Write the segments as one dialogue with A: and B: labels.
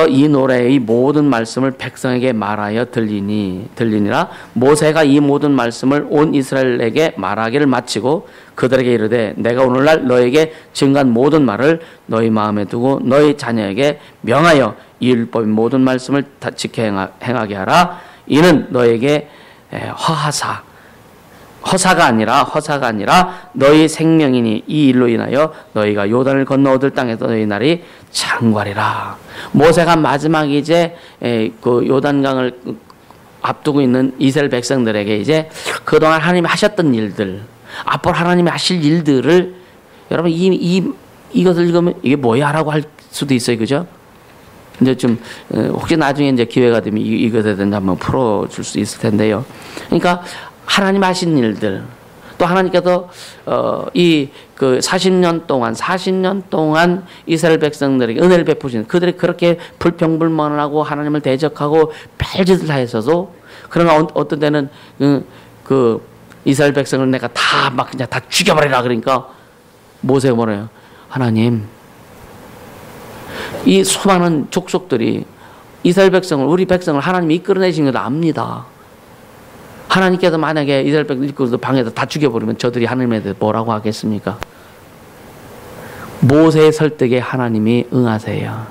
A: 이 노래의 모든 말씀을 백성에게 말하여 들리니라. 모세가 이 모든 말씀을 온 이스라엘에게 말하기를 마치고 그들에게 이르되 내가 오늘날 너에게 증거한 모든 말을 너희 마음에 두고 너희 자녀에게 명하여 이 율법의 모든 말씀을 다 지켜 행하게 하라. 이는 너에게 허사가 아니라 너희 생명이니 이 일로 인하여 너희가 요단을 건너 얻을 땅에서 너희 날이 장관이라. 모세가 마지막 이제 그 요단강을 앞두고 있는 이스라엘 백성들에게 이제 그동안 하나님이 하셨던 일들, 앞으로 하나님이 하실 일들을 여러분 이것을 읽으면 이게 뭐야라고 할 수도 있어요, 그죠? 이제 좀 혹시 나중에 이제 기회가 되면 이것에 대해서 한번 풀어줄 수 있을 텐데요. 그러니까 하나님 하신 일들, 또 하나님께서 이 그 40년 동안 이스라엘 백성들에게 은혜를 베푸신, 그들이 그렇게 불평불만하고 하나님을 대적하고 별짓을 다 했어도, 그러나 어떤 때는 그 이스라엘 백성을 내가 다 막 그냥 다 죽여버리라 그러니까 모세가 뭐래요? 하나님, 이 수많은 족속들이 이스라엘 백성을, 우리 백성을 하나님이 이끌어내신 걸 압니다. 하나님께서 만약에 이스라엘 백성을 이끌어서 방에서 다 죽여버리면 저들이 하나님에 대해서 뭐라고 하겠습니까? 모세의 설득에 하나님이 응하세요.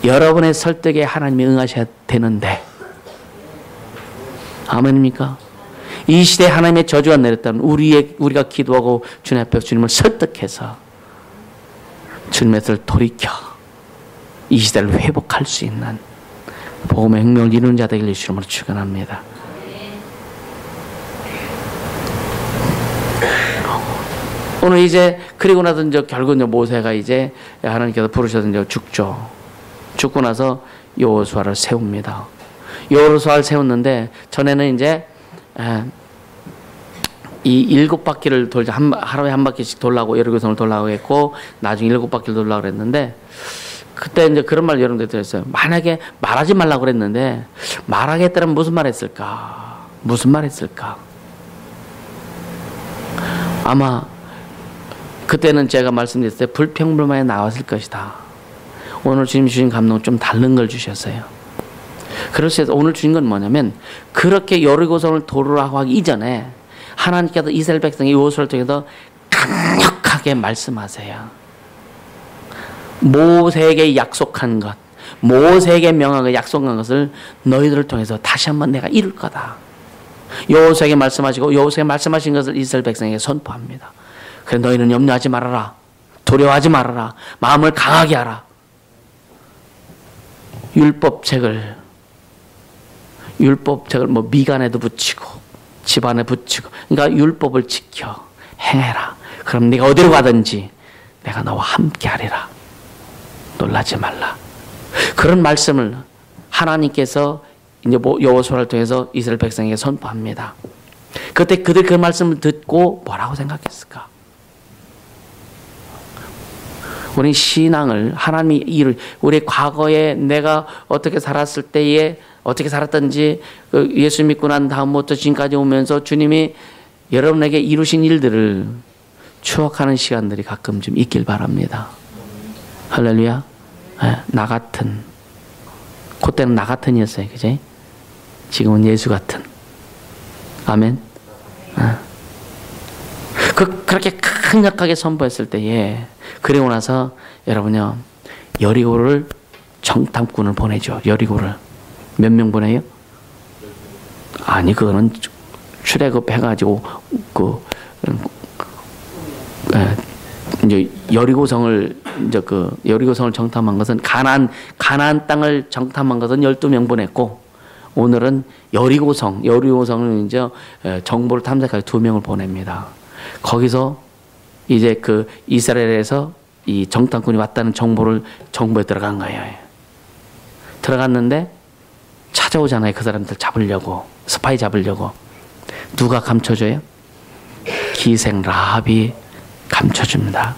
A: 여러분의 설득에 하나님이 응하셔야 되는데, 아멘입니까? 이 시대에 하나님의 저주가 내렸다면 우리가 기도하고 주님 앞에 주님을 설득해서 주님의 뜻을 돌이켜 이 시대를 회복할 수 있는 복음의 혁명을 이루는 자 되길 주님으로 축원합니다. 오늘 이제 그리고 나서 이제 결국 이제 모세가 이제 하나님께서 부르셔서 이제 죽죠. 죽고 나서 여호수아를 세웁니다. 여호수아를 세웠는데 전에는 이제 이 7바퀴를 돌자, 하루에 한 바퀴씩 돌라고, 여리고성을 돌라고 했고 나중에 7바퀴를 돌라고 그랬는데, 그때 이제 그런 말 여러분들 들었어요. 만약에 말하지 말라고 그랬는데 말하겠다면 무슨 말 했을까? 아마 그때는 제가 말씀드렸을 때 불평불만이 나왔을 것이다. 오늘 주님 주신 감동은 좀 다른 걸 주셨어요. 그래서 오늘 주신 건 뭐냐면, 그렇게 여리고성을 도르라고 하기 이전에 하나님께서 이스라엘 백성이 여호수아를 통해서 강력하게 말씀하세요. 모세에게 약속한 것, 모세에게 명하고 약속한 것을 너희들을 통해서 다시 한번 내가 이룰 거다. 여호수아에게 말씀하시고 여호수아에게 말씀하신 것을 이스라엘 백성에게 선포합니다. 그래, 너희는 염려하지 말아라. 두려워하지 말아라. 마음을 강하게 하라. 율법책을 뭐 미간에도 붙이고 집안에 붙이고, 그러니까 율법을 지켜 행해라. 그럼 네가 어디로 가든지 내가 너와 함께 하리라. 놀라지 말라. 그런 말씀을 하나님께서 이제 여호수아를 통해서 이스라엘 백성에게 선포합니다. 그때 그들 그 말씀을 듣고 뭐라고 생각했을까? 우리 신앙을 하나님이 우리 과거에 내가 어떻게 살았을 때에 어떻게 살았던지, 예수 믿고 난 다음부터 지금까지 오면서 주님이 여러분에게 이루신 일들을 추억하는 시간들이 가끔 좀 있길 바랍니다. 할렐루야. 나 같은, 그때는 나 같은이었어요, 그지? 지금은 예수 같은. 아멘. 그렇게 강력하게 선포했을 때에, 그리고 나서 여러분요, 여리고를 정탐꾼을 보내죠. 여리고를 몇 명 보내요? 아니, 그거는 출애굽 해가지고 이제 여리고성을 정탐한 것은 가나안 땅을 정탐한 것은 12명 보냈고, 오늘은 여리고성을 이제 정보를 탐색할 2명을 보냅니다. 거기서 이제 그 이스라엘에서 이 정탐꾼이 왔다는 정보에 들어간 거예요. 들어갔는데 찾아오잖아요. 그 사람들 잡으려고, 스파이 잡으려고. 누가 감춰줘요? 기생 라합이 감춰줍니다.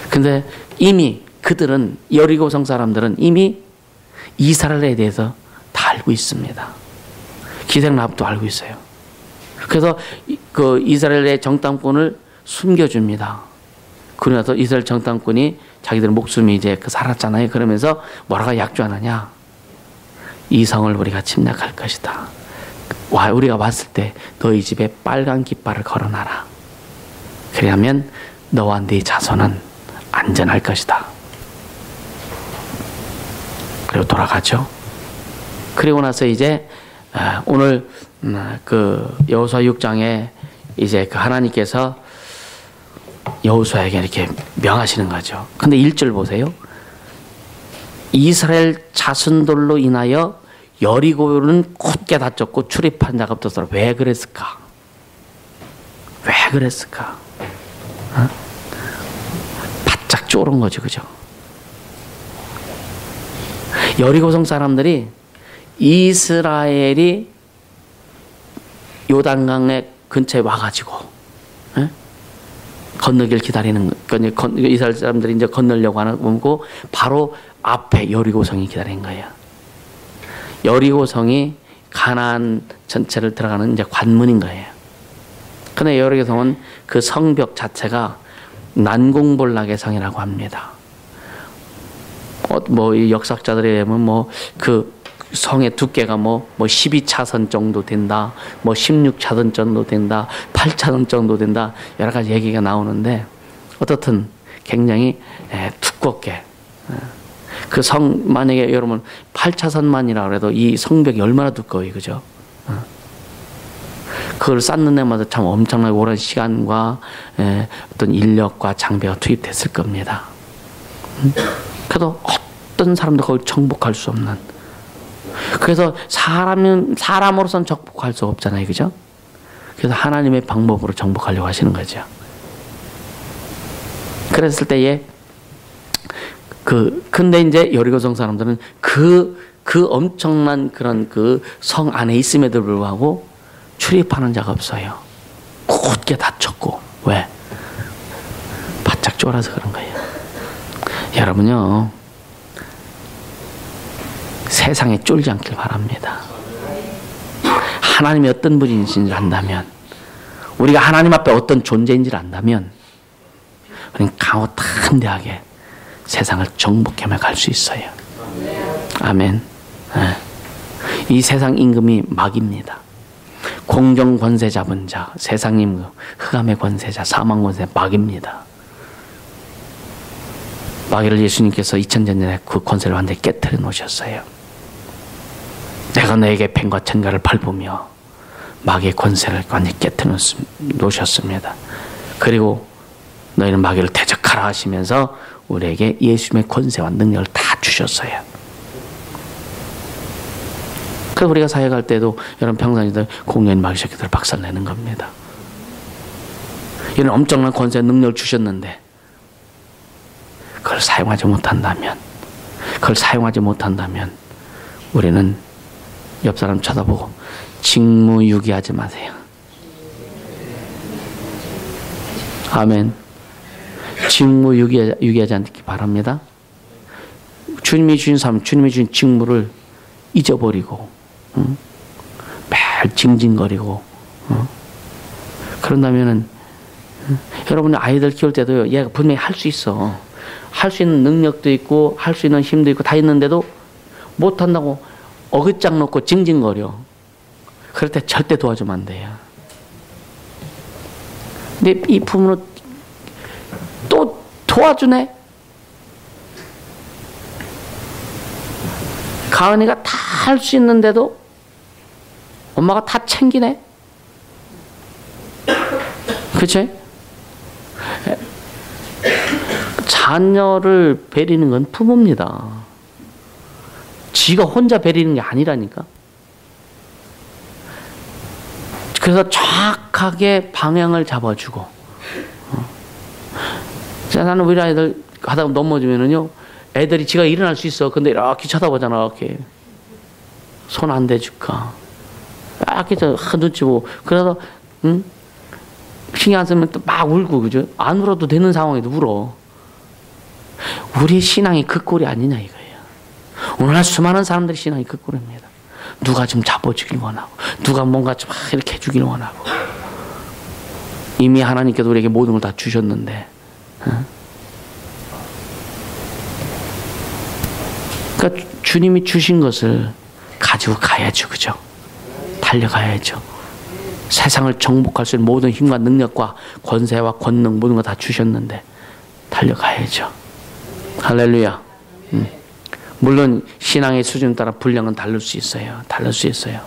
A: 근데 이미 그들은, 여리고성 사람들은 이미 이스라엘에 대해서 다 알고 있습니다. 기생 라합도 알고 있어요. 그래서 그 이스라엘의 정탐꾼을 숨겨줍니다. 그러고 나서 이스라엘 정탐꾼이 자기들 목숨이 이제 살았잖아요. 그러면서 뭐라고 약조하느냐? 이 성을 우리가 침략할 것이다. 우리가 왔을 때 너희 집에 빨간 깃발을 걸어놔라. 그러면 너와 네 자손은 안전할 것이다. 그리고 돌아가죠. 그리고 나서 이제 오늘 그 여호수아 6장에 이제 그 하나님께서 여호수아에게 이렇게 명하시는 거죠. 근데 1절 보세요. 이스라엘 자손들로 인하여 여리고는 굳게 닫혔고 출입한 자가 없었더라. 왜 그랬을까? 왜 그랬을까? 바짝 쫄은 거죠, 그죠? 여리고성 사람들이 이스라엘이 요단강의 근처에 와가지고 건너길 기다리는 이스라엘 사람들이 이제 건너려고 하는 거고 바로 앞에 여리고성이 기다리는 거예요. 여리고성이 가나안 전체를 들어가는 이제 관문인 거예요. 그런데 여리고성은 그 성벽 자체가 난공불락의 성이라고 합니다. 이 역사학자들에 의하면 그 성의 두께가 12차선 정도 된다, 16차선 정도 된다, 8차선 정도 된다, 여러 가지 얘기가 나오는데, 어떻든 굉장히 두껍게. 그 성, 만약에 여러분 8차선만이라 그래도 이 성벽이 얼마나 두꺼워요, 그죠? 그걸 쌓는 데마다 참 엄청나게 오랜 시간과 어떤 인력과 장비가 투입됐을 겁니다. 그래도 어떤 사람도 거기 정복할 수 없는. 그래서 사람으로서는 정복할 수 없잖아요, 그죠? 그래서 하나님의 방법으로 정복하려고 하시는 거죠. 그랬을 때에 근데 이제 여리고성 사람들은 그 엄청난 그런 그 성 안에 있음에도 불구하고 출입하는 자가 없어요. 굳게 닫혔고. 왜? 바짝 쫄아서 그런 거예요. 여러분요, 세상에 쫄지 않길 바랍니다. 하나님이 어떤 분이신지를 안다면, 우리가 하나님 앞에 어떤 존재인지를 안다면, 우리는 강호탄대하게 세상을 정복하며 갈 수 있어요. 아멘. 이 세상 임금이 막입니다. 공정 권세 잡은 자, 세상 임금, 흑암의 권세자, 사망 권세 막입니다. 마귀를 예수님께서 2000년 전에 그 권세를 완전히 깨뜨려 놓으셨어요. 내가 너에게 뱀과 천가를 밟으며 마귀의 권세를 완전히 깨뜨려 놓으셨습니다. 그리고 너희는 마귀를 대적하라 하시면서 우리에게 예수님의 권세와 능력을 다 주셨어요. 그래서 우리가 사역할 때도 여러분 평상시에 공연 마귀 새끼들을 박살내는 겁니다. 이런 엄청난 권세와 능력을 주셨는데 그걸 사용하지 못한다면 우리는 옆 사람 쳐다보고 직무유기하지 마세요. 아멘. 직무유기하지 않기 바랍니다. 주님이 주신 삶, 주님이 주신 직무를 잊어버리고 매일 징징거리고 그런다면은 여러분 아이들 키울 때도 얘가 분명히 할 수 있어. 할 수 있는 능력도 있고 할 수 있는 힘도 있고 다 있는데도 못한다고 어깃장 놓고 징징거려. 그럴 때 절대 도와주면 안 돼요. 근데 이 부모는 또 도와주네. 가은이가 다 할 수 있는데도 엄마가 다 챙기네. 그치? 자녀를 베리는 건 부모입니다. 지가 혼자 베리는 게 아니라니까. 그래서 정확하게 방향을 잡아주고. 나는 우리 아이들 하다가 넘어지면은요, 애들이 지가 일어날 수 있어. 근데 이렇게 쳐다보잖아, 이렇게. 손 안 대줄까. 이렇게 눈치 보고. 그래서, 신경 안 쓰면 또 막 울고, 그죠? 안 울어도 되는 상황에도 울어. 우리 신앙이 그 꼴이 아니냐, 이거예요. 오늘날 수많은 사람들이 신앙이 그 꼴입니다. 누가 좀 잡아주길 원하고, 누가 뭔가 좀 이렇게 해주길 원하고. 이미 하나님께서 우리에게 모든 걸 다 주셨는데, 주님이 주신 것을 가지고 가야죠. 그죠? 달려가야죠. 세상을 정복할 수 있는 모든 힘과 능력과 권세와 권능 모든 거 다 주셨는데 달려가야죠. 할렐루야. 물론 신앙의 수준 따라 분량은 다를 수 있어요. 다를 수 있어요.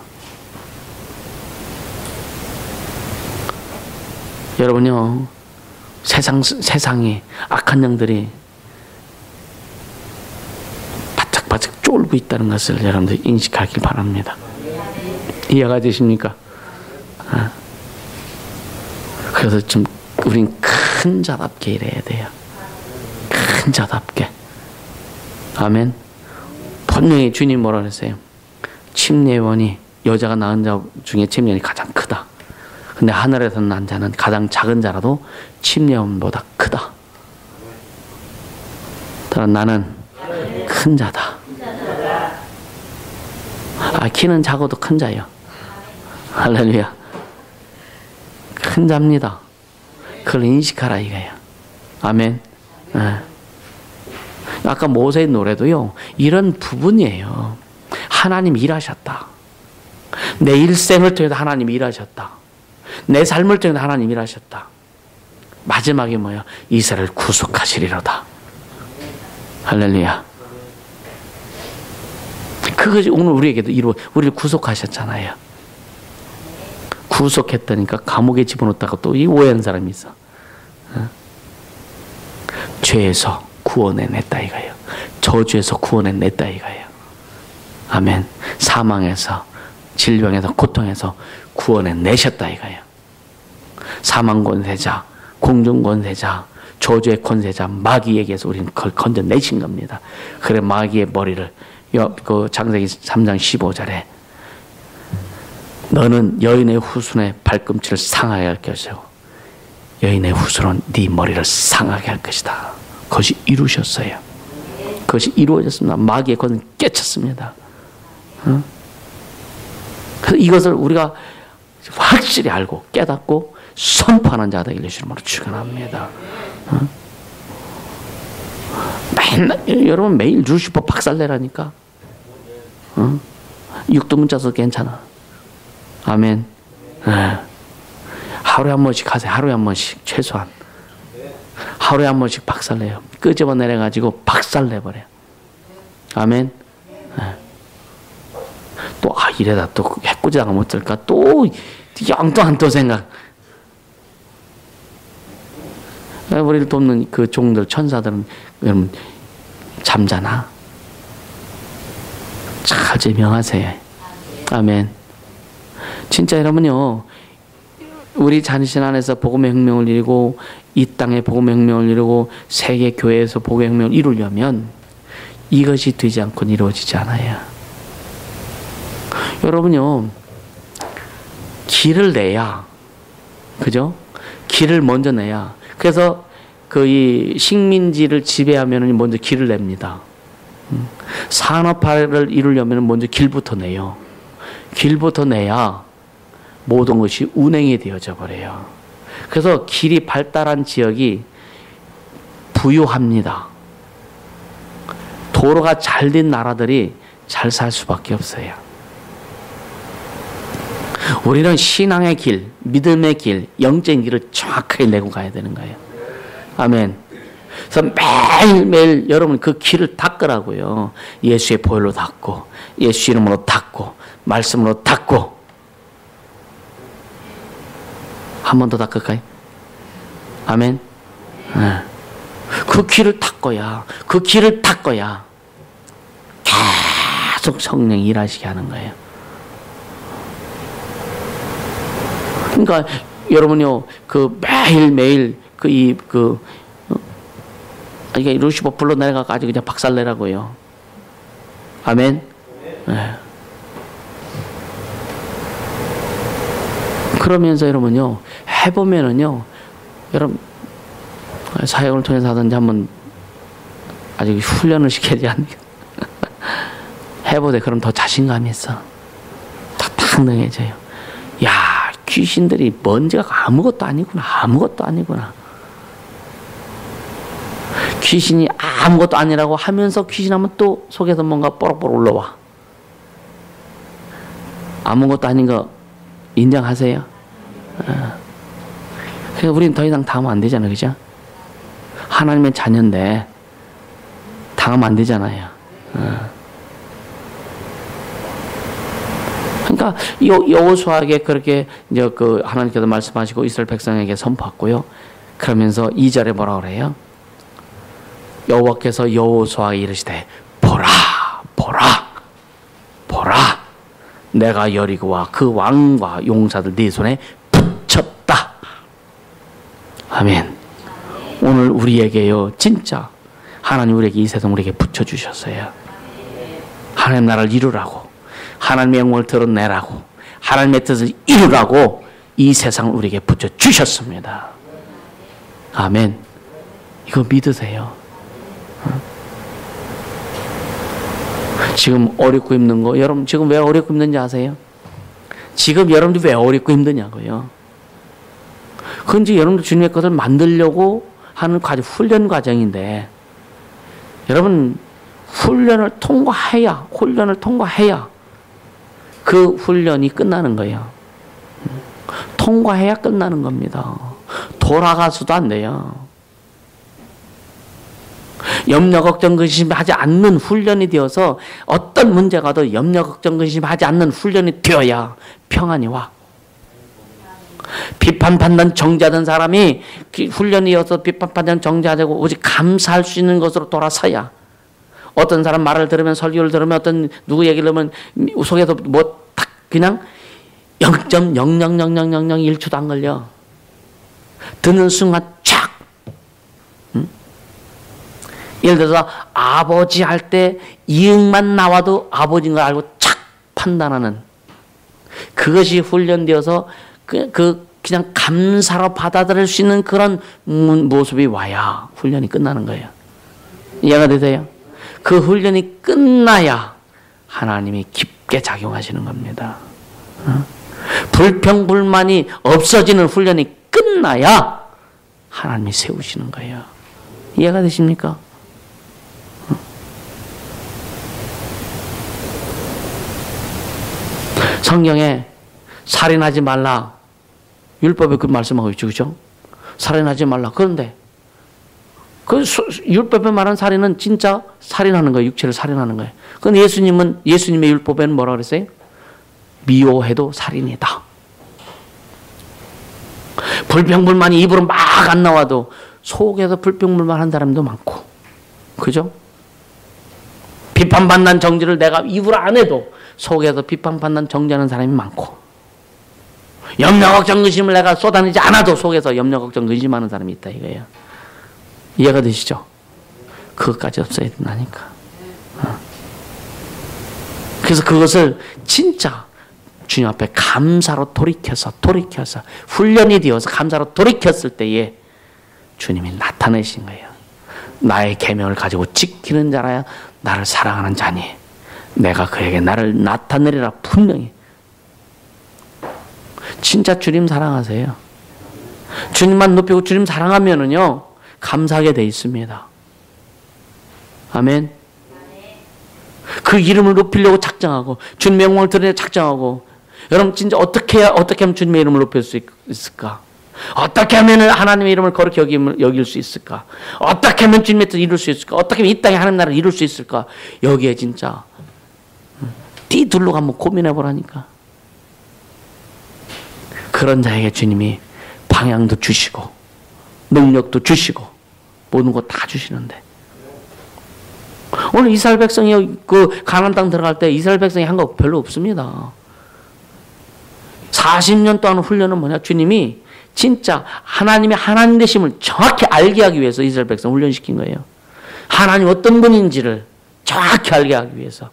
A: 여러분요, 세상에 악한 영들이 바짝바짝 쫄고 있다는 것을 여러분들 인식하길 바랍니다. 이해가 되십니까? 그래서 좀 우린 큰 자답게 일해야 돼요. 큰 자답게. 아멘. 분명히 주님 뭐라 그랬어요? 침례원이 여자가 낳은 자 중에 침례원이 가장 크다. 근데 하늘에서 난 자는 가장 작은 자라도 침례원보다 크다. 나는 큰 자다. 키는 작아도 큰 자예요. 할렐루야. 큰 자입니다. 그걸 인식하라 이거예요. 아멘. 아까 모세의 노래도요, 이런 부분이에요. 하나님 일하셨다. 내 일생을 통해서 하나님 일하셨다. 내 삶을 통해서 하나님 일하셨다. 마지막에 뭐야? 이스라엘 구속하시리로다. 할렐루야. 그것이 오늘 우리에게도 우리를 구속하셨잖아요. 구속했다니까 감옥에 집어넣었다가 또 이 오해하는 사람이 있어. 죄에서 구원해냈다 이거예요. 저주에서 구원해냈다 이거예요. 아멘. 사망에서, 질병에서, 고통에서 구원해내셨다 이거예요. 사망 권세자, 공중 권세자, 저주의 권세자 마귀에게서 우리는 그걸 건져내신 겁니다. 그래 마귀의 머리를 그 창세기 3장 15절에 너는 여인의 후손의 발꿈치를 상하게 할 것이고 여인의 후손은 네 머리를 상하게 할 것이다. 그것이 이루셨어요. 그것이 이루어졌습니다. 마귀의 권은 깨쳤습니다. 그래서 이것을 우리가 확실히 알고 깨닫고 선포하는 자다 이르시므로 축원합니다. 여러분 매일 루시퍼 박살내라니까. 육두문자 써도 괜찮아. 아멘. 하루에 한 번씩 하세요. 하루에 한 번씩 최소한. 하루에 한 번씩 박살내요. 끄집어 내려가지고 박살내버려요. 아멘. 또 이래다 또 해꾸지다가 못 들까 또 엉뚱한 또 생각. 우리를 돕는 그 종들 천사들은 여러분 잠자나? 잘 제명하세요. 아멘. 진짜 여러분요, 우리 자신 안에서 복음의 혁명을 이루고 이 땅에 복음의 혁명을 이루고 세계 교회에서 복음의 혁명을 이루려면 이것이 되지 않고는 이루어지지 않아요. 여러분요, 길을 내야, 그죠? 길을 먼저 내야. 그래서 이 식민지를 지배하면 먼저 길을 냅니다. 산업화를 이루려면 먼저 길부터 내요. 길부터 내야 모든 것이 운행이 되어져 버려요. 그래서 길이 발달한 지역이 부유합니다. 도로가 잘 된 나라들이 잘 살 수밖에 없어요. 우리는 신앙의 길, 믿음의 길, 영적인 길을 정확하게 내고 가야 되는 거예요. 아멘. 그래서 매일매일 여러분 그 길을 닦으라고요. 예수의 보혈로 닦고, 예수 이름으로 닦고, 말씀으로 닦고. 한 번 더 닦을까요? 아멘. 그 길을 닦아야, 그 길을 닦아야 계속 성령이 일하시게 하는 거예요. 그러니까 여러분요, 그 매일매일 이게 루시퍼 불러 내려가가지고 그냥 박살내라고요. 아멘. 네. 그러면서 여러분요, 해보면은요, 여러분, 사역을 통해서 하든지 한번 아직 훈련을 시켜야지 않니까. 해보되 그럼 더 자신감이 있어. 더 당당해져요. 야, 귀신들이 먼지가 아무것도 아니구나. 아무것도 아니구나. 귀신이 아무것도 아니라고 하면서 귀신하면 또 속에서 뭔가 뽀록뽀록 올라와. 아무것도 아닌 거 인정하세요? 그러니까 우리는 더 이상 당하면 안 되잖아요. 그죠? 하나님의 자녀인데 당하면 안 되잖아요. 그러니까 여호수아에게 그렇게 이제 그 하나님께서 말씀하시고 이스라엘 백성에게 선포했고요. 그러면서 2절에 뭐라 그래요? 여호와께서 여호수아에게 이르시되 보라 보라 보라 내가 여리고와 그 왕과 용사들 네 손에 붙였다. 아멘. 오늘 우리에게요 진짜 하나님 우리에게 이 세상 우리에게 붙여주셨어요. 하나님 나라를 이루라고 하나님의 영광을 드러내라고 하나님의 뜻을 이루라고 이 세상을 우리에게 붙여주셨습니다. 아멘. 이거 믿으세요. 지금 어렵고 힘든 거 여러분 지금 왜 어렵고 힘든지 아세요? 지금 여러분들 왜 어렵고 힘드냐고요. 그건 이제 여러분들 주님의 것을 만들려고 하는 과정, 훈련 과정인데 여러분 훈련을 통과해야 그 훈련이 끝나는 거예요. 통과해야 끝나는 겁니다. 돌아가서도 안 돼요. 염려 걱정 근심하지 않는 훈련이 되어서 어떤 문제가 더 염려 걱정 근심하지 않는 훈련이 되어야 평안이 와. 비판 판단 정죄하던 사람이 훈련이어서 비판 판단 정죄하자고 오직 감사할 수 있는 것으로 돌아서야. 어떤 사람 말을 들으면 설교를 들으면 어떤 누구 얘기를 들으면 속에서 뭐 딱 그냥 0.0000001초도 안 걸려. 듣는 순간 촥. 예를 들어서 아버지 할 때 이응만 나와도 아버지인 걸 알고 착 판단하는 그것이 훈련되어서 그냥 감사로 받아들일 수 있는 그런 모습이 와야 훈련이 끝나는 거예요. 이해가 되세요? 그 훈련이 끝나야 하나님이 깊게 작용하시는 겁니다. 불평불만이 없어지는 훈련이 끝나야 하나님이 세우시는 거예요. 이해가 되십니까? 성경에 살인하지 말라. 율법에 그 말씀하고 있죠. 그죠? 살인하지 말라. 그런데 그 율법에 말한 살인은 진짜 살인하는 거예요. 육체를 살인하는 거예요. 그런데 예수님의 율법에는 뭐라 그랬어요? 미워해도 살인이다. 불평불만이 입으로 막 안 나와도 속에서 불평불만한 사람도 많고. 그죠? 비판받는 정죄를 내가 입으로 안 해도 속에서 비판받는 정죄하는 사람이 많고. 염려 걱정 근심을 내가 쏟아내지 않아도 속에서 염려 걱정 근심하는 사람이 있다 이거예요. 이해가 되시죠? 그것까지 없어야 된다니까. 그래서 그것을 진짜 주님 앞에 감사로 돌이켜서 훈련이 되어서 감사로 돌이켰을 때에 주님이 나타내신 거예요. 나의 계명을 가지고 지키는 자라야 나를 사랑하는 자니 내가 그에게 나를 나타내리라. 분명히 진짜 주님 사랑하세요. 주님만 높이고 주님 사랑하면은요 감사하게 돼 있습니다. 아멘. 그 이름을 높이려고 작정하고 주님의 영광을 드러내려 작정하고. 여러분 진짜 어떻게 하면 주님의 이름을 높일 수 있을까? 어떻게 하면 하나님의 이름을 거룩히 여길 수 있을까? 어떻게 하면 주님의 뜻을 이룰 수 있을까? 어떻게 하면 이 땅에 하나님 나라를 이룰 수 있을까? 여기에 진짜 띠둘러 한번 고민해 보라니까. 그런 자에게 주님이 방향도 주시고 능력도 주시고 모든 것 다 주시는데 오늘 이스라엘 백성이 그 가나안 땅 들어갈 때 이스라엘 백성이 한 거 별로 없습니다. 40년 동안 훈련은 뭐냐? 주님이 진짜 하나님의 하나님 되심을 정확히 알게 하기 위해서 이스라엘 백성 훈련시킨 거예요. 하나님 어떤 분인지를 정확히 알게 하기 위해서.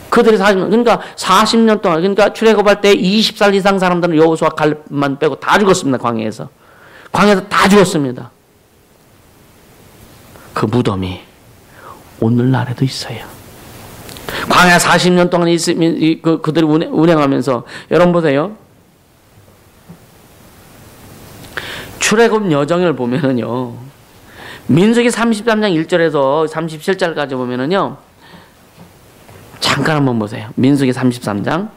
A: 그들이 40년 동안, 그러니까 출애굽할 때 20살 이상 사람들은 여호수아 갈렙만 빼고 다 죽었습니다. 광야에서 다 죽었습니다. 그 무덤이 오늘날에도 있어요. 광야 40년 동안 그들이 운행하면서 여러분 보세요. 출애굽 여정을 보면은요 민수기 33장 1절에서 37절까지 보면은요. 잠깐 한번 보세요. 민수기 33장.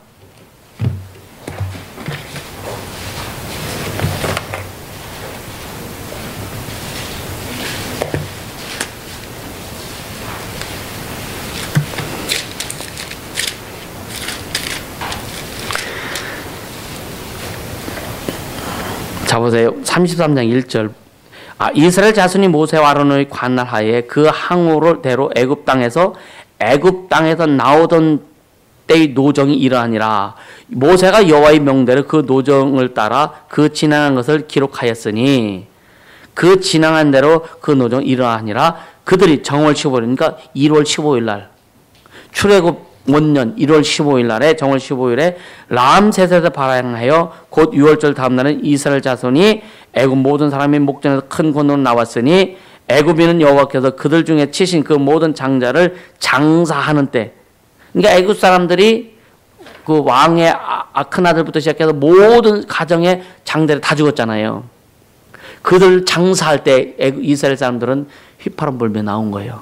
A: 자 보세요. 33장 1절. 이스라엘 자손이 모세와 아론의 관할하에 그 항우대로 애굽 땅에서 나오던 때의 노정이 이러하니라. 모세가 여호와의 명대로 그 노정을 따라 그 지나간 것을 기록하였으니 그 지나간 대로 그 노정이 이러하니라. 그들이 정월 15일, 그러니까 1월 15일 날 출애굽 원년 1월 15일 날에 정월 15일에 람셋에서 발행하여 곧 6월절 다음 날은 이스라엘 자손이 애굽 모든 사람이 목전에서 큰 권으로 나왔으니 애굽인은 여호와께서 그들 중에 치신 그 모든 장자를 장사하는 때. 그러니까 애굽 사람들이 그 왕의 큰 아들부터 시작해서 모든 가정의 장자를 다 죽었잖아요. 그들 장사할 때 이스라엘 사람들은 휘파람 불며 나온 거예요.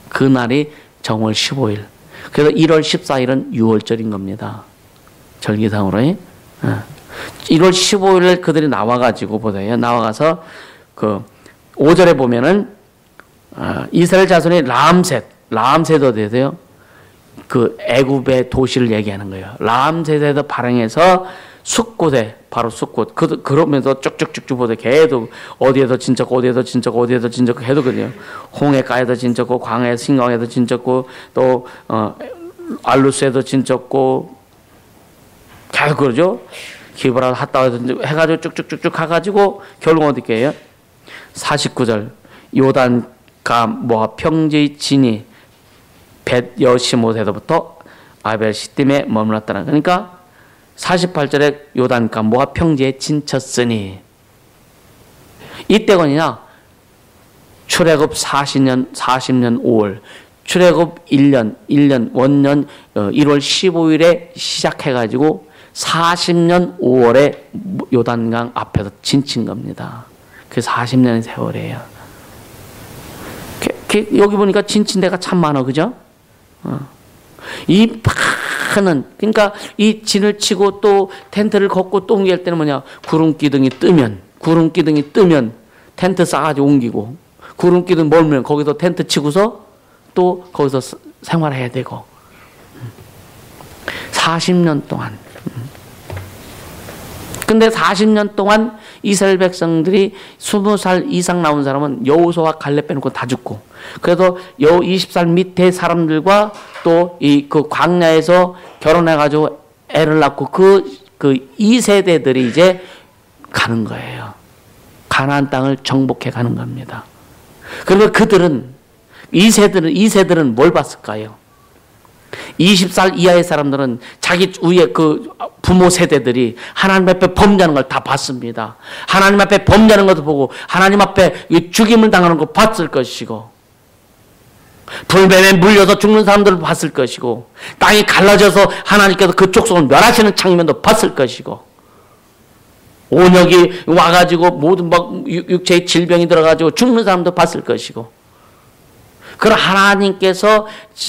A: 그날이 정월 15일. 그래서 1월 14일은 6월절인 겁니다. 절기상으로. 1월 15일에 그들이 나와가지고 보세요. 나와가서 그 5절에 보면은 이스라엘 자손이 람셋 어디세요? 그 애굽의 도시를 얘기하는 거예요. 람셋에서 발행해서 숫곳에 바로 숫곳. 그러면서 쭉쭉쭉쭉 보세요. 계속 어디에서 진척고 어디에서 진척고 어디에서 진척고 해도거든요. 홍해가에도 진척고 광해 신광에도 진척고 또 알루스에도 진척고 계속 그러죠. 기브라 핫다에도 해가지고 쭉쭉쭉쭉 가가지고 결국 어디게요? 49절 요단가 모압 평지의 진이 벳 여시못에서부터 아벨 시딤에 머물렀다는. 그러니까 48절에 요단가 모압 평지에 진쳤으니 이때건이냐? 출애굽 40년 5월 출애굽 1년 원년 1월 15일에 시작해가지고 40년 5월에 요단강 앞에서 진친 겁니다. 그 40년의 세월이에요. 여기 보니까 진친 데가 참 많아, 그죠? 이 많은, 그러니까 이 진을 치고 또 텐트를 걷고 또 옮길 때는 뭐냐? 구름 기둥이 뜨면 텐트 싸가지고 옮기고, 구름 기둥 멀면 거기서 텐트 치고서 또 거기서 생활해야 되고. 40년 동안. 근데 40년 동안 이스라엘 백성들이 20살 이상 나온 사람은 여호수아와 갈렙 빼놓고 다 죽고, 그래서 20살 밑에 사람들과 또 그 광야에서 결혼해가지고 애를 낳고 그 2세대들이 이제 가는 거예요. 가나안 땅을 정복해 가는 겁니다. 그러면 그들은 2세들은 뭘 봤을까요? 20살 이하의 사람들은 자기 위에 그 부모 세대들이 하나님 앞에 범죄하는 걸 다 봤습니다. 하나님 앞에 범죄하는 것도 보고 하나님 앞에 죽임을 당하는 거 봤을 것이고, 불뱀에 물려서 죽는 사람들을 봤을 것이고, 땅이 갈라져서 하나님께서 그 족속을 멸하시는 장면도 봤을 것이고, 온역이 와가지고 모든 막 육체의 질병이 들어가지고 죽는 사람도 봤을 것이고, 그런 하나님께서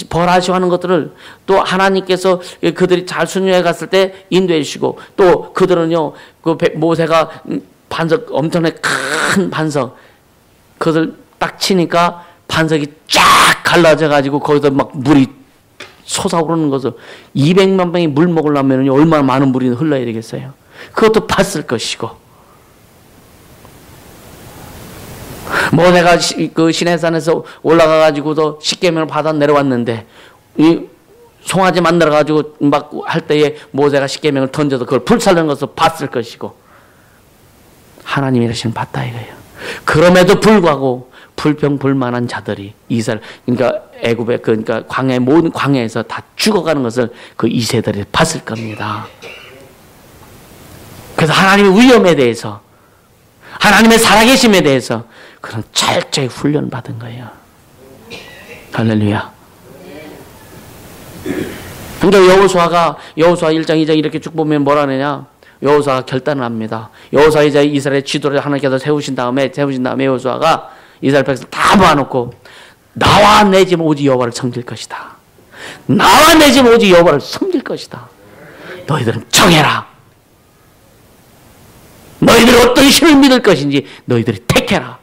A: 벌하시고 하는 것들을 또 하나님께서 그들이 잘 순종해 갔을 때 인도해 주시고, 또 그들은요, 그 모세가 반석, 엄청나게 큰 반석, 그것을 딱 치니까 반석이 쫙 갈라져 가지고 거기서 막 물이 솟아오르는 것을 200만 명이 물 먹으려면 얼마나 많은 물이 흘러야 되겠어요. 그것도 봤을 것이고, 모세가 그 시내산에서 올라가 가지고도 십계명을 받아 내려왔는데 이 송아지 만들어 가지고 막 할 때에 모세가 십계명을 던져서 그걸 불살르는 것을 봤을 것이고, 하나님이 이러시는 봤다 이거예요. 그럼에도 불구하고 불평불만한 자들이 이스라엘, 그러니까 애굽에, 그러니까 광야의 모든 광야에서 다 죽어가는 것을 그 2세들이 봤을 겁니다. 그래서 하나님의 위엄에 대해서, 하나님의 살아계심에 대해서 그런 철저히 훈련 받은 거예요. 할렐루야. 그러니까 여호수아 1장 2장 이렇게 쭉 보면 뭐라 하느냐? 여호수아가 결단을 합니다. 여호수아 이제 이스라엘 지도를 하나님께서 세우신 다음에 여호수아가 이스라엘 백성 다 모아놓고 나와 내 집 오직 여호와를 섬길 것이다. 나와 내 집 오직 여호와를 섬길 것이다. 너희들은 정해라. 너희들이 어떤 신을 믿을 것인지 너희들이 택해라.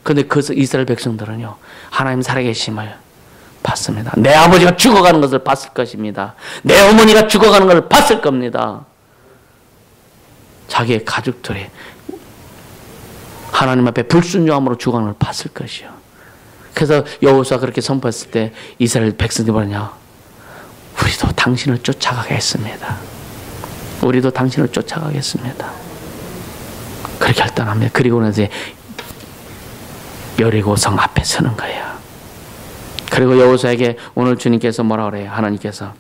A: 그런데 그 이스라엘 백성들은요, 하나님 살아계심을 봤습니다. 내 아버지가 죽어가는 것을 봤을 것입니다. 내 어머니가 죽어가는 것을 봤을 겁니다. 자기의 가족들이 하나님 앞에 불순종함으로 죽어가는 걸 봤을 것이요. 그래서 여호수아가 그렇게 선포했을 때 이스라엘 백성들이 뭐냐? 우리도 당신을 쫓아가겠습니다. 우리도 당신을 쫓아가겠습니다. 그렇게 결단합니다. 그리고 나서 여리고성 앞에 서는 거예요. 그리고 여호수아에게 오늘 주님께서 뭐라 그래요? 하나님께서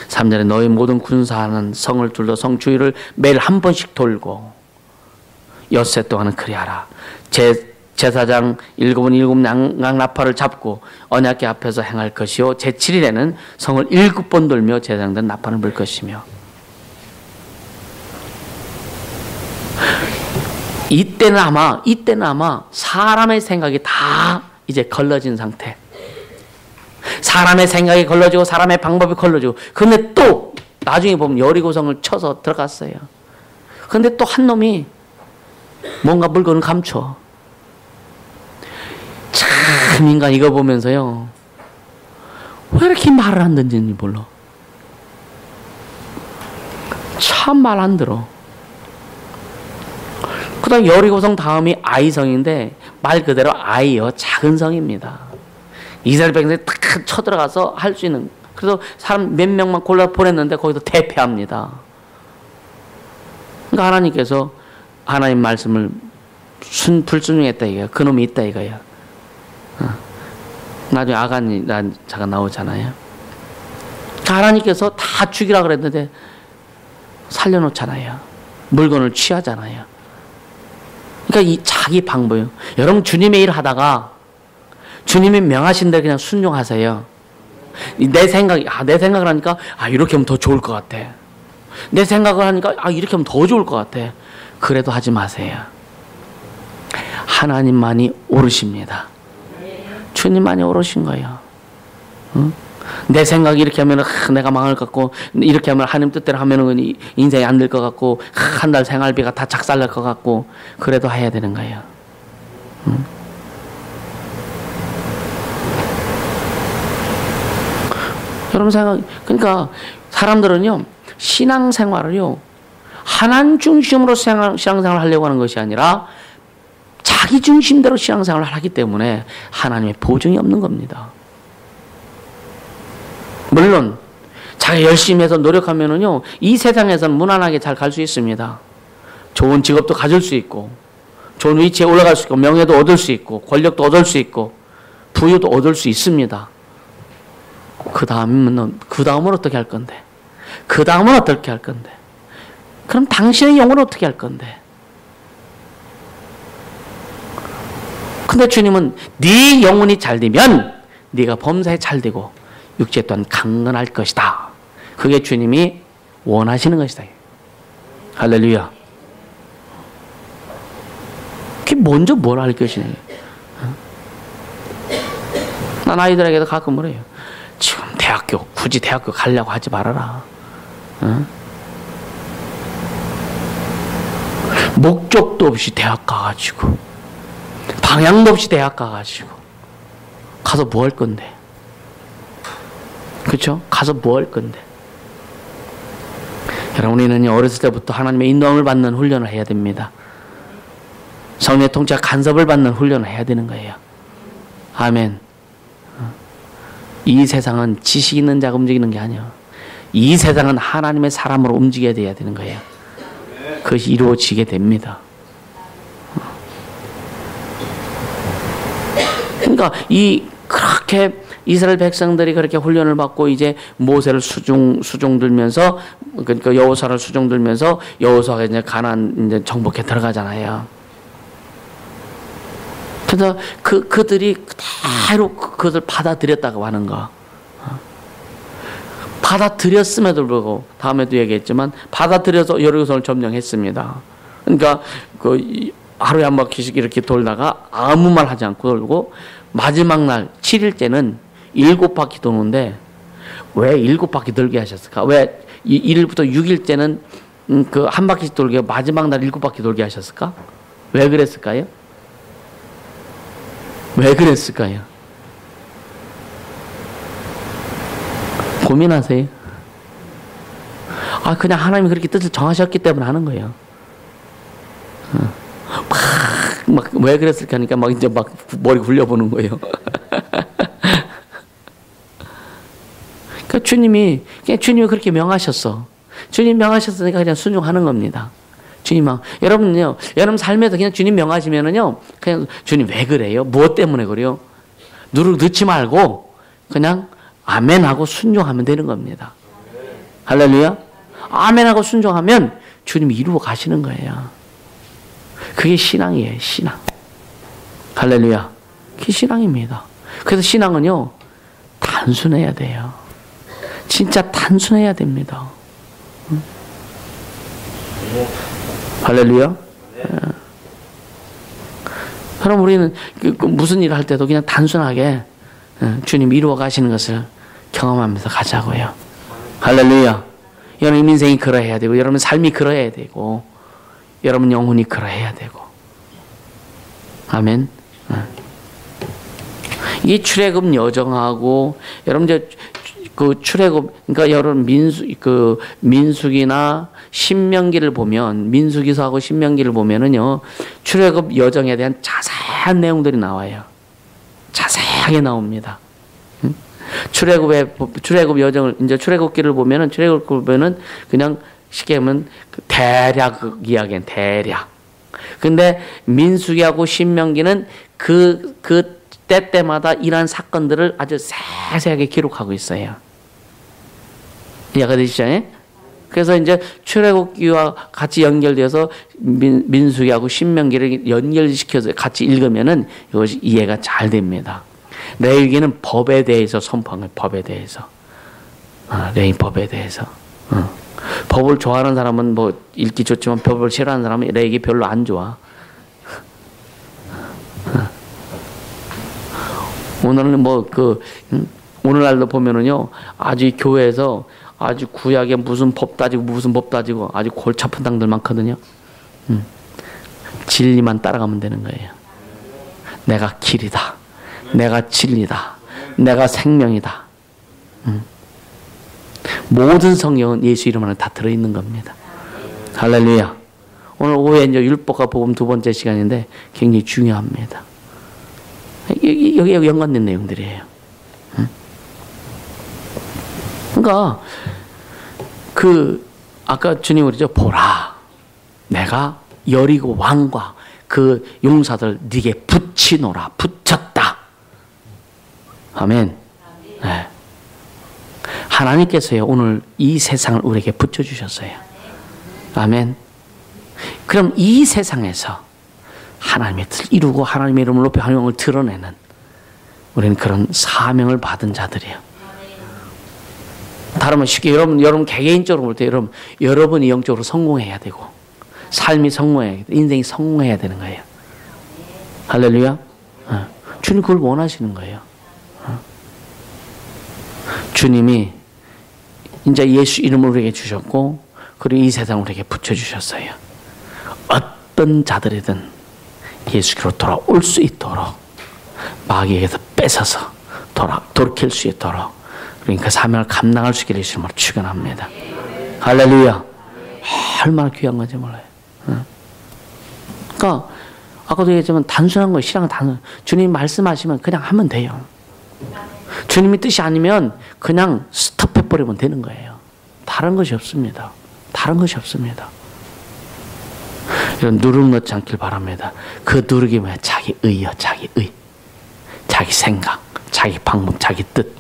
A: 3절에 너희 모든 군사하는 성을 둘러 성 주위를 매일 한 번씩 돌고 엿새 동안은 그리하라. 제사장 일곱은 일곱 양나팔을 잡고 언약궤 앞에서 행할 것이요 제7일에는 성을 7번 돌며 제사장들은 나팔을 불 것이며. 이때는 아마 사람의 생각이 다 이제 걸러진 상태. 사람의 생각이 걸러지고 사람의 방법이 걸러지고. 그런데 또 나중에 보면 여리고성을 쳐서 들어갔어요. 그런데 또 한 놈이 뭔가 물건을 감춰. 참 인간 이거 보면서요, 왜 이렇게 말을 안 듣는지 몰라. 참 말 안 들어. 그 다음 여리고성 다음이 아이성인데 말 그대로 아이요, 작은 성입니다. 이스라엘 백성이 탁 쳐들어가서 할 수 있는. 그래서 사람 몇 명만 골라 보냈는데 거기서 대패합니다. 그러니까 하나님께서 하나님 말씀을 불순종했다 이거야. 그놈이 있다 이거야. 나중에 아간이 자가 나오잖아요. 하나님께서 다 죽이라 그랬는데 살려놓잖아요. 물건을 취하잖아요. 그러니까 이 자기 방법이요. 여러분 주님의 일 하다가 주님이 명하신 대로 그냥 순종하세요. 내 생각을 하니까 이렇게 하면 더 좋을 것 같아. 내 생각을 하니까 이렇게 하면 더 좋을 것 같아. 그래도 하지 마세요. 하나님만이 오르십니다. 주님만이 오르신 거예요. 응? 내 생각이 이렇게 하면 내가 망할 것 같고, 이렇게 하면 하나님 뜻대로 하면 인생이 안 될 것 같고, 한 달 생활비가 다 작살날 것 같고, 그래도 해야 되는 거예요. 응? 여러분 그러니까 사람들은요, 신앙생활을요, 하나님 중심으로 신앙생활을 하려고 하는 것이 아니라 자기 중심대로 신앙생활을 하기 때문에 하나님의 보증이 없는 겁니다. 물론 자기 열심히 해서 노력하면은요, 이 세상에서는 무난하게 잘 갈 수 있습니다. 좋은 직업도 가질 수 있고, 좋은 위치에 올라갈 수 있고, 명예도 얻을 수 있고, 권력도 얻을 수 있고, 부유도 얻을 수 있습니다. 그 다음은 어떻게 할 건데? 그 다음은 어떻게 할 건데? 그럼 당신의 영혼은 어떻게 할 건데? 근데 주님은 네 영혼이 잘 되면 네가 범사에 잘 되고 육체 또한 강건할 것이다. 그게 주님이 원하시는 것이다. 할렐루야. 그게 먼저 뭘 할 것이냐. 난 아이들에게도 가끔 그래요. 지금 굳이 대학교 가려고 하지 말아라. 목적도 없이 대학 가가지고, 방향도 없이 대학 가가지고, 가서 뭐 할 건데? 그렇죠? 가서 뭐 할 건데? 여러분, 우리는 어렸을 때부터 하나님의 인도함을 받는 훈련을 해야 됩니다. 성령의 통치와 간섭을 받는 훈련을 해야 되는 거예요. 아멘. 이 세상은 지식 있는 자가 움직이는 게 아니에요. 이 세상은 하나님의 사람으로 움직여야 돼야 되는 거예요. 그것이 이루어지게 됩니다. 그러니까 그렇게 이스라엘 백성들이 그렇게 훈련을 받고 이제 모세를 수종들면서, 그러니까 여호수아를 수종들면서 여호수아가 이제 가나안 이제 정복해 들어가잖아요. 그래서 그들이 그대로 그것을 받아들였다고 하는 거. 받아들였음에도 불구하고, 다음에도 얘기했지만 받아들여서 여리고성을 점령했습니다. 그러니까 하루에 한 바퀴씩 이렇게 돌다가 아무 말 하지 않고 돌고 마지막 날 7일째는 7바퀴 도는데 왜 7바퀴 돌게 하셨을까? 왜 1일부터 6일째는 그 한 바퀴씩 돌게 마지막 날 7바퀴 돌게 하셨을까? 왜 그랬을까요? 왜 그랬을까요? 고민하세요. 그냥 하나님이 그렇게 뜻을 정하셨기 때문에 하는 거예요. 왜 그랬을까 하니까 이제 머리 굴려보는 거예요. 그러니까 주님이 그렇게 명하셨어. 주님 명하셨으니까 그냥 순종하는 겁니다. 주님 여러분요, 여러분 삶에서 그냥 주님 명하시면은요, 그냥 주님 왜 그래요? 무엇 때문에 그래요? 넣지 말고 그냥 아멘하고 순종하면 되는 겁니다. 할렐루야. 아멘하고 순종하면 주님이 이루어 가시는 거예요. 그게 신앙이에요. 신앙. 할렐루야. 그게 신앙입니다. 그래서 신앙은요, 단순해야 돼요. 진짜 단순해야 됩니다. 할렐루야. 그럼 우리는 무슨 일을 할 때도 그냥 단순하게 주님 이루어 가시는 것을 경험하면서 가자고요. 할렐루야. 여러분 인생이 그러해야 되고, 여러분 삶이 그러해야 되고, 여러분 영혼이 그러해야 되고. 아멘. 이 출애굽 여정하고 여러분 이제 그 출애굽, 그러니까 여러분 민수기나 신명기를 보면, 민수기서하고 신명기를 보면은요, 출애굽 여정에 대한 자세한 내용들이 나와요. 자세하게 나옵니다. 출애굽 여정을, 이제 출애굽기를 보면은 그냥 쉽게 하면 대략 이야기는 대략. 근데 민수기하고 신명기는 그 때때마다 일어난 사건들을 아주 세세하게 기록하고 있어요. 이해가 되시죠? 그래서 이제 출애굽기와 같이 연결돼서 민수기하고 신명기를 연결시켜서 같이 읽으면은 이것이 이해가 잘 됩니다. 레위기는 법에 대해서 선포한 거예요. 법에 대해서. 레위 법에 대해서. 법을 좋아하는 사람은 뭐 읽기 좋지만 법을 싫어하는 사람은 레위기 별로 안 좋아. 오늘은 오늘날도 보면은요, 아주 교회에서 아주 구약에 무슨 법 따지고 아주 골치 아픈 당들 많거든요. 진리만 따라가면 되는 거예요. 내가 길이다. 내가 진리다. 내가 생명이다. 모든 성경은 예수 이름 안에 다 들어있는 겁니다. 할렐루야. 오늘 오후에 이제 율법과 복음 두 번째 시간인데 굉장히 중요합니다. 여기에 연관된 내용들이에요. 그러니까 아까 주님 그러죠. 보라, 내가 여리고 왕과 그 용사들 네게 붙이노라. 붙였다. 아멘. 네. 하나님께서요, 오늘 이 세상을 우리에게 붙여주셨어요. 아멘. 그럼 이 세상에서 하나님의 뜻을 이루고 하나님의 이름을 높여 하나님의 영을 드러내는, 우리는 그런 사명을 받은 자들이에요. 다르면 쉽게 여러분 개개인적으로 볼 때 여러분이 영적으로 성공해야 되고, 삶이 성공해야 되고, 인생이 성공해야 되는 거예요. 할렐루야. 주님 그걸 원하시는 거예요. 주님이 이제 예수 이름을 우리에게 주셨고, 그리고 이 세상을 우리에게 붙여주셨어요. 어떤 자들이든 예수께로 돌아올 수 있도록, 마귀에게서 뺏어서 돌이킬 수 있도록, 그러니까 그 사명을 감당할 수 있기를 예수님으로 축원합니다. 할렐루야. 얼마나 귀한 건지 몰라요. 그러니까 아까도 얘기했지만 단순한 거예요. 신앙은 단순. 주님 말씀하시면 그냥 하면 돼요. 주님이 뜻이 아니면 그냥 스톱해버리면 되는 거예요. 다른 것이 없습니다. 다른 것이 없습니다. 이런 누름 넣지 않길 바랍니다. 그 누르기 뭐야? 자기 의요. 자기 의. 자기 생각. 자기 방법. 자기 뜻.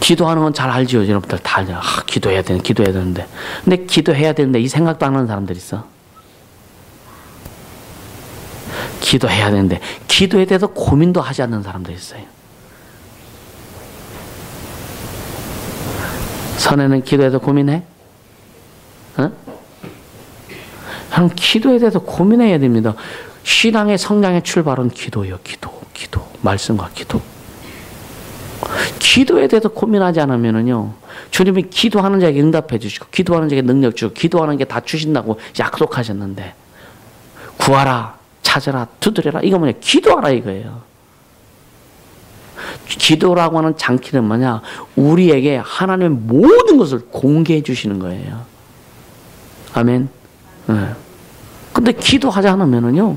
A: 기도하는 건 잘 알지요. 여러분들 다 알죠. 기도해야 되는데. 근데 기도해야 되는데 이 생각도 안 하는 사람들 있어. 기도해야 되는데 기도에 대해서 고민도 하지 않는 사람도 있어요. 선에는 기도해서 고민해? 어? 여러분, 기도에 대해서 고민해야 됩니다. 신앙의 성장의 출발은 기도예요. 기도. 말씀과 기도. 기도에 대해서 고민하지 않으면은요, 주님이 기도하는 자에게 응답해 주시고, 기도하는 자에게 능력 주고, 기도하는 게 다 주신다고 약속하셨는데, 구하라, 찾으라, 두드려라. 이거 뭐냐? 기도하라 이거예요. 기도라고 하는 장치는 뭐냐? 우리에게 하나님의 모든 것을 공개해 주시는 거예요. 아멘. 네. 근데 기도하지 않으면은요,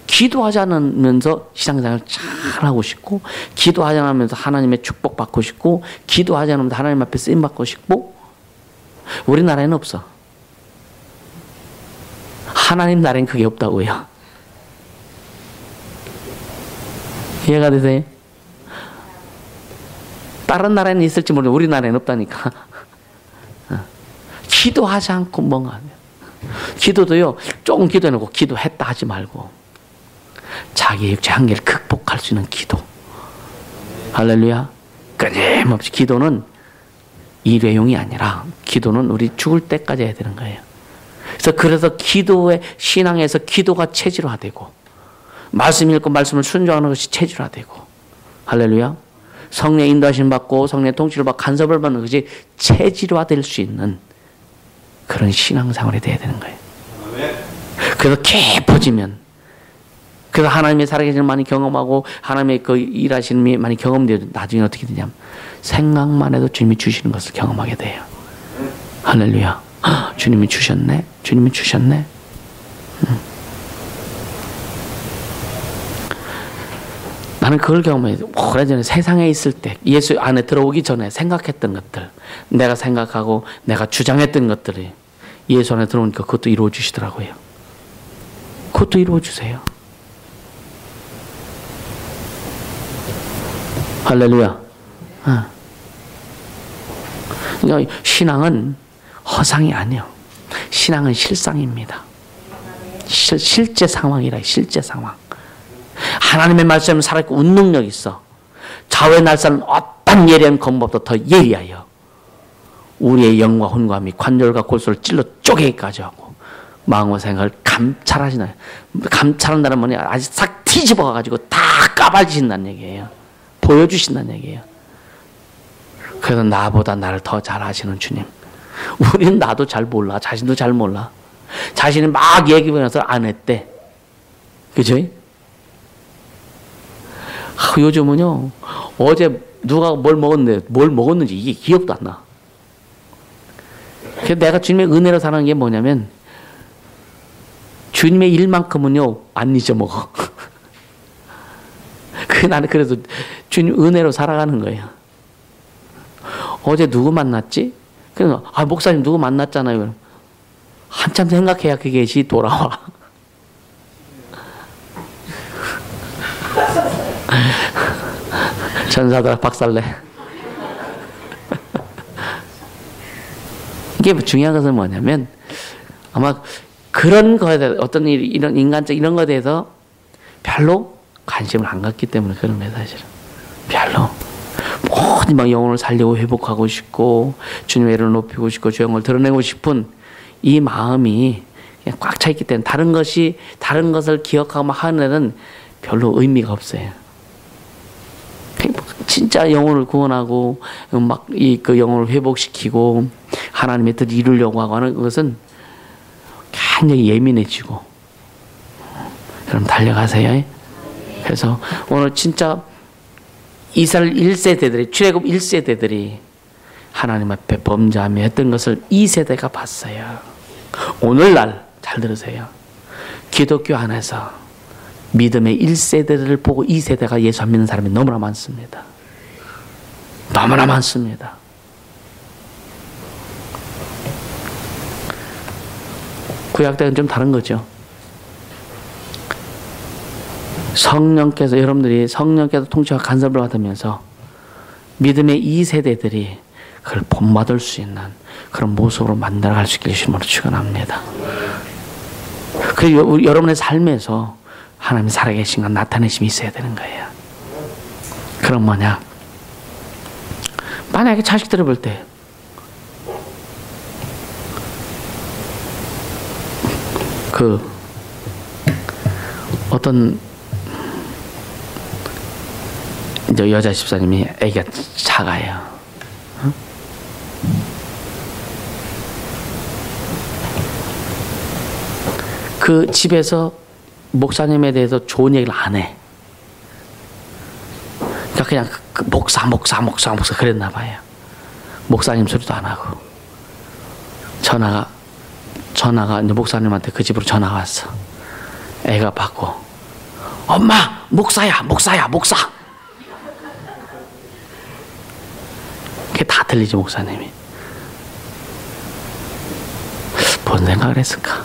A: 기도하지 않으면서 신앙생활을 잘하고 싶고, 기도하지 않으면서 하나님의 축복 받고 싶고, 기도하지 않으면서 하나님 앞에 쓰임 받고 싶고, 우리나라에는 없어. 하나님 나라엔 그게 없다고요. 이해가 되세요? 다른 나라에는 있을지 모르는데 우리나라에는 없다니까. 기도하지 않고 뭔가 하면. 기도도요, 조금 기도해놓고 기도했다 하지 말고 자기의 육체 한계를 극복할 수 있는 기도. 할렐루야. 끊임없이 기도는 일회용이 아니라 기도는 우리 죽을 때까지 해야 되는 거예요. 그래서 기도의 신앙에서 기도가 체질화되고, 말씀 읽고 말씀을 순종하는 것이 체질화되고, 할렐루야. 성령의 인도하심 받고 성령의 통치를 받고 간섭을 받는 것이 체질화될 수 있는 그런 신앙생활이 돼야 되는 거예요. 그래서 깊어지면, 그래서 하나님의 살아계심을 많이 경험하고 하나님의 그 일하심이 많이 경험되어 나중에 어떻게 되냐면 생각만 해도 주님이 주시는 것을 경험하게 돼요. 할렐루야. 주님이 주셨네. 주님이 주셨네. 나는 그걸 경험해. 오래전에 세상에 있을 때, 예수 안에 들어오기 전에 생각했던 것들, 내가 생각하고 내가 주장했던 것들이 예수 안에 들어오니까 그것도 이루어 주시더라고요. 그것도 이루어 주세요. 할렐루야. 그러니까 신앙은 허상이 아니에요. 신앙은 실상입니다. 실제 상황이라, 실제 상황. 하나님의 말씀은 살아있고 운능력이 있어. 좌우의 날사는 어떤 예리한 검법도 더 예리하여 우리의 영과 혼과 및 관절과 골수를 찔러 쪼개기까지 하고 마음과 생각을 감찰하시나요? 감찰한다는 뭐냐? 아주 싹 뒤집어가지고 다 까발리신다는 얘기예요. 보여주신다는 얘기예요. 그래서 나보다 나를 더 잘 아시는 주님. 우리는 나도 잘 몰라. 자신도 잘 몰라. 자신이 막 얘기하면서 안 했대. 그죠? 요즘은요, 어제 누가 뭘 먹었는데, 뭘 먹었는지 이게 기억도 안 나. 그래서 내가 주님의 은혜로 사는 게 뭐냐면, 주님의 일만큼은요, 안 잊어먹어. 나는 그래서 주님 은혜로 살아가는 거예요. 어제 누구 만났지? 그래서, 목사님 누구 만났잖아요. 한참 생각해야 그게 돌아와. 전사들아 박살내. 이게 중요한 것은 뭐냐면, 아마 그런 거에 대해서 어떤 일, 이런 인간적 이런 거에 대해서 별로 관심을 안 갖기 때문에 그런 거예요, 사실은. 별로. 모든 막 영혼을 살리고 회복하고 싶고, 주님의 이름을 높이고 싶고, 주 영을 드러내고 싶은 이 마음이 그냥 꽉 차 있기 때문에 다른 것을 기억하고 막 하는 애는 별로 의미가 없어요. 진짜 영혼을 구원하고 막 그 영혼을 회복시키고 하나님의 뜻을 이루려고 하고 하는 것은 굉장히 예민해지고. 여러분 달려가세요. 그래서 오늘 진짜 이스라엘 1세대들이, 출애굽 1세대들이 하나님 앞에 범죄하며 했던 것을 2세대가 봤어요. 오늘날 잘 들으세요. 기독교 안에서 믿음의 1세대를 보고 2세대가 예수 안 믿는 사람이 너무나 많습니다. 너무나 많습니다. 구약 때는 좀 다른 거죠. 성령께서, 여러분들이 성령께서 통치와 간섭을 받으면서 믿음의 2세대들이 그걸 본받을 수 있는 그런 모습으로 만들어갈 수 있기를 주님으로 축원합니다. 그리고 여러분의 삶에서 하나님이 살아계신 건 나타내심이 있어야 되는 거예요. 그럼 뭐냐? 만약에 자식들을 볼 때 어떤 이제 여자 집사님이 애기가 작아요. 어? 그 집에서 목사님에 대해서 좋은 얘기를 안 해. 그러니까 그냥 목사 그랬나 봐요. 목사님 소리도 안 하고. 전화가 이제 목사님한테 그 집으로 전화가 왔어. 애가 받고, 엄마, 목사야. 그게 다 들리지, 목사님이. 뭔 생각을 했을까?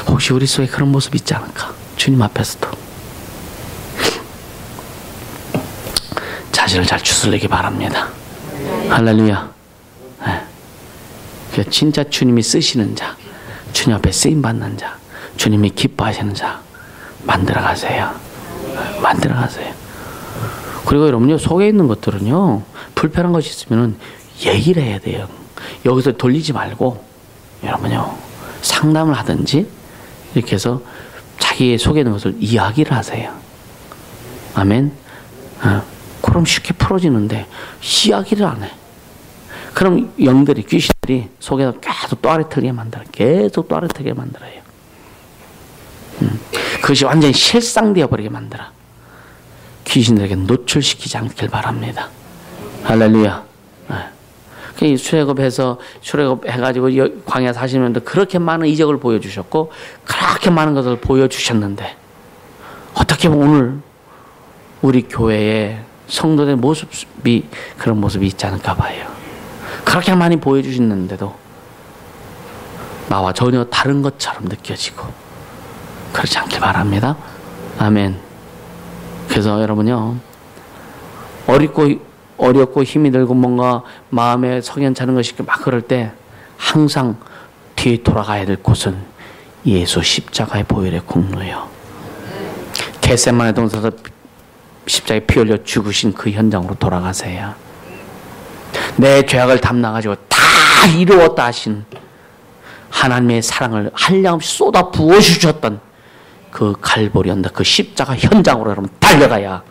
A: 혹시 우리 속에 그런 모습이 있지 않을까? 주님 앞에서도 자신을 잘 추스르기 바랍니다. 할렐루야. 네. 진짜 주님이 쓰시는 자, 주님 앞에 쓰임받는 자, 주님이 기뻐하시는 자 만들어가세요. 그리고 여러분요, 속에 있는 것들은요, 불편한 것이 있으면 얘기를 해야 돼요. 여기서 돌리지 말고 여러분요, 상담을 하든지 이렇게 해서 자기의 속에 있는 것을 이야기를 하세요. 아멘. 그럼 쉽게 풀어지는데 이야기를 안 해. 그럼 영들이, 귀신들이 속에서 계속 또아리틀게 만들어요. 그것이 완전히 실상되어 버리게 만들어. 귀신들에게 노출시키지 않길 바랍니다. 할렐루야. 출애굽해가지고 광야 40년도 그렇게 많은 이적을 보여주셨고, 그렇게 많은 것을 보여주셨는데, 어떻게 보면 오늘 우리 교회에 성도의 모습이 그런 모습이 있지 않을까 봐요. 그렇게 많이 보여주셨는데도 나와 전혀 다른 것처럼 느껴지고, 그렇지 않길 바랍니다. 아멘. 그래서 여러분요, 어렵고 힘이 들고 뭔가 마음에 석연찮은 것이 막 그럴 때 항상 뒤에 돌아가야 될 곳은 예수 십자가의 보혈의 공로요. 겟세마네 동산에서 십자가에 피 흘려 죽으신 그 현장으로 돌아가세요. 내 죄악을 담당하시고 다 이루었다 하신 하나님의 사랑을 한량없이 쏟아 부어주셨던 그 갈보리 언덕, 그 십자가 현장으로 여러분 달려가야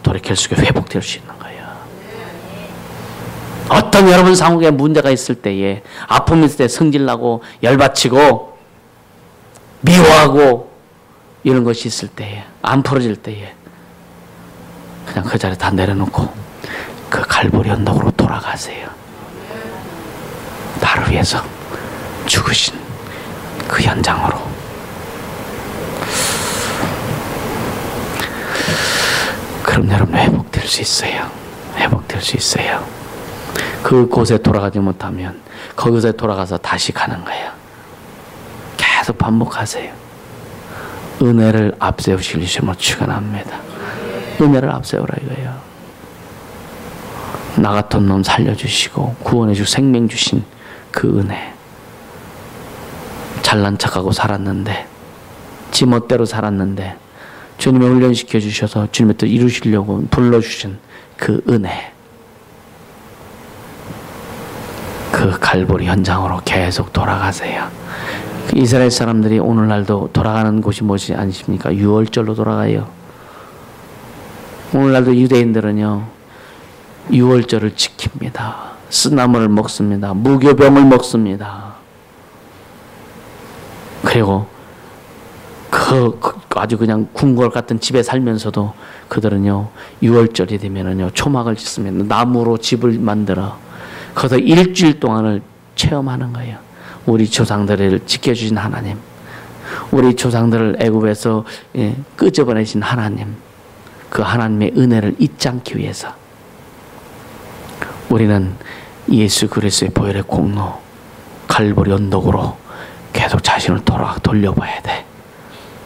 A: 돌이킬 수 있게 회복될 수 있는 거예요. 어떤 여러분 상황에 문제가 있을 때에, 아픔이 있을 때 성질나고 열받치고 미워하고 이런 것이 있을 때에, 안 풀어질 때에 그냥 그 자리에 다 내려놓고 그 갈보리 언덕으로 돌아가세요. 나를 위해서 죽으신 그 현장으로. 그럼 여러분 회복될 수 있어요. 그곳에 돌아가지 못하면 거기서 돌아가서 다시 가는 거예요. 계속 반복하세요. 은혜를 앞세우실 주심으로 축원합니다. 은혜를 앞세우라 이거예요. 나 같은 놈 살려주시고 구원해주고 생명 주신 그 은혜. 잘난 척하고 살았는데, 지멋대로 살았는데 주님이 훈련시켜 주셔서 주님의 뜻 이루시려고 불러주신 그 은혜. 그 갈보리 현장으로 계속 돌아가세요. 이스라엘 사람들이 오늘날도 돌아가는 곳이 뭐지 아니십니까? 유월절로 돌아가요. 오늘날도 유대인들은요, 유월절을 지킵니다. 쓰나무를 먹습니다. 무교병을 먹습니다. 그리고 아주 그냥 궁궐 같은 집에 살면서도 그들은요, 유월절이 되면은요, 초막을 짓습니다. 나무로 집을 만들어 거기서 일주일 동안을 체험하는 거예요. 우리 조상들을 지켜주신 하나님, 우리 조상들을 애굽에서 끄집어내신 하나님, 그 하나님의 은혜를 잊지 않기 위해서 우리는 예수 그리스도의 보혈의 공로 갈보리 언덕으로 계속 자신을 돌려봐야 돼.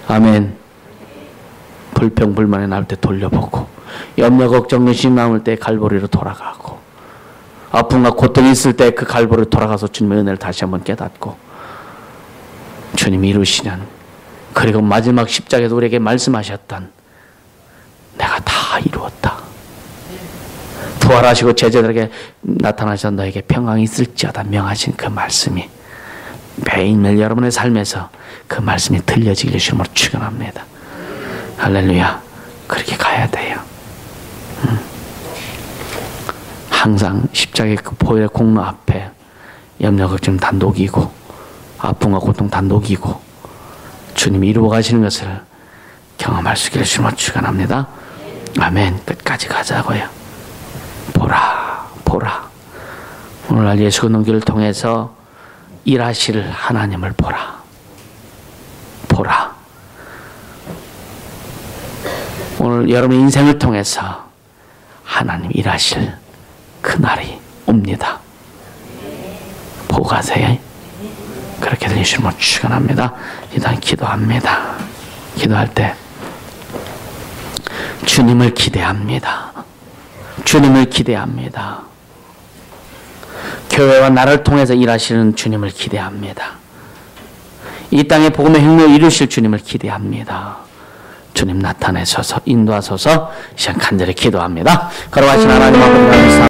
A: 아멘. 불평불만이 나올 때 돌려보고, 염려 걱정 의심 남을 때 갈보리로 돌아가고, 아픔과 고통이 있을 때 그 갈보리로 돌아가서 주님의 은혜를 다시 한번 깨닫고, 주님이 이루시는, 그리고 마지막 십자가에서 우리에게 말씀하셨던 내가 다 이루었다. 부활하시고 제자들에게 나타나셔서 너에게 평강이 있을지어다 명하신 그 말씀이 매일매일 여러분의 삶에서 그 말씀이 들려지길 주님으로 축원합니다. 할렐루야. 그렇게 가야 돼요. 항상 십자가의 그 보혈의 공로 앞에 염려 걱정 다 녹이고 아픔과 고통 다 녹이고 주님이 이루어 가시는 것을 경험할 수 있기를 주님으로 축원합니다. 아멘. 끝까지 가자고요. 보라 보라. 오늘날 예수 근동기를 통해서 일하실 하나님을 보라. 보라. 오늘 여러분의 인생을 통해서 하나님 일하실 그날이 옵니다. 보고 가세요. 그렇게 된 예수님을 축원합니다. 일단 기도합니다. 기도할 때 주님을 기대합니다. 주님을 기대합니다. 교회와 나를 통해서 일하시는 주님을 기대합니다. 이 땅에 복음의 행로를 이루실 주님을 기대합니다. 주님 나타내셔서 인도하소서. 시간 간절히 기도합니다. 걸어가신 하나님 아버지 감사합니다.